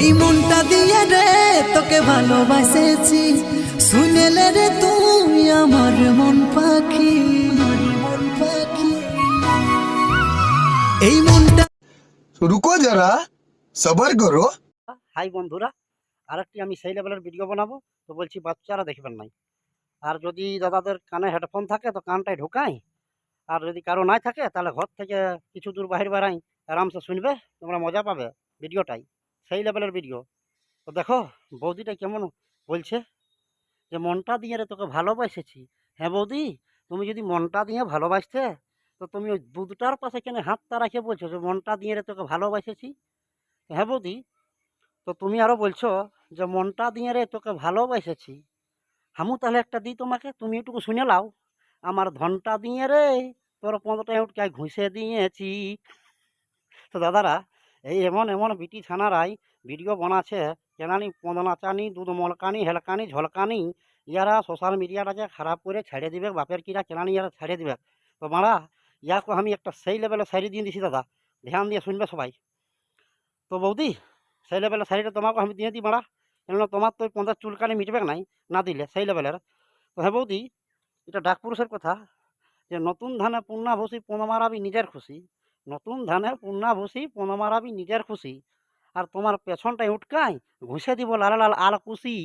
এই মনটা দিয়ে রে তোকে ভালোবাসেছি, শুনেলে রে তুই আমার মন পাখি, মন পাখি। এই মনটা रुको जरा सबर करो। হাই বন্ধুরা, আরেকটি আমি সেই লেভেলের ভিডিও বানাবো, তো বলছি বাচ্চারা দেখবেন নাই। আর যদি দাদাদের কানে হেডফোন থাকে তো কানটায় ঢোকাই, আর যদি কারো নাই থাকে তাহলে ঘর থেকে কিছু দূর বাহির বেড়াই, আরামসে শুনবে, তোমরা মজা পাবে ভিডিওটাই, সেই লেভেলের ভিডিও। তো দেখো বৌদিটা কেমন বলছে যে মনটা দিয়ে রে তোকে ভালোবাসেছি। হ্যাঁ বৌদি, তুমি যদি মনটা দিয়ে ভালোবাসতে তো তুমি ওই দুধটার পাশে কেন হাতটা রাখে বলছো যে মনটা দিয়ে রে তোকে ভালোবাসেছি। হ্যাঁ বৌদি, তো তুমি আরও বলছো যে মনটা দিয়ে রে তোকে ভালোবাসেছি, হামু তাহলে একটা দিই তোমাকে, তুমি একটু শুনে লাও। আমার ধনটা দিয়ে রে তোর 15টা উঠকায় ঘুষে দিয়েছি। তো দাদারা, এই এমন এমন বিটি ছানারাই ভিডিও বানাচ্ছে, কেনানি পদনাচানি দুধ মলকানি হেলকানি ঝলকানি, ইয়ারা সোশ্যাল মিডিয়াটাকে খারাপ করে ছেড়ে দিবে, বাপের কিরা কেনানি ইয়ারা ছেড়ে দিবে। তো মারা ইয়াকে আমি একটা সেই লেভেলে শাড়ি দিয়ে দিছি দাদা, ধ্যান দিয়ে শুনবে সবাই। তো বৌদি, সেই লেভেলের শাড়িটা তোমাকে আমি দিয়ে দিই মারা, কেননা তোমার তো ওই 50 চুলকানি মিটবে নাই না দিলে সেই লেভেলের। তো হ্যাঁ বৌদি, এটা ডাক পুরুষের কথা যে নতুন ধানে পুন্না ভুসি পোনা মারাবি নিজের খুশি, নতুন ধানে পুন্না ভুসি পোনা মারাবি নিজের খুশি, আর তোমার পেছনটায় উটকাই ঘুষে দিব লাল লাল আল কুশি।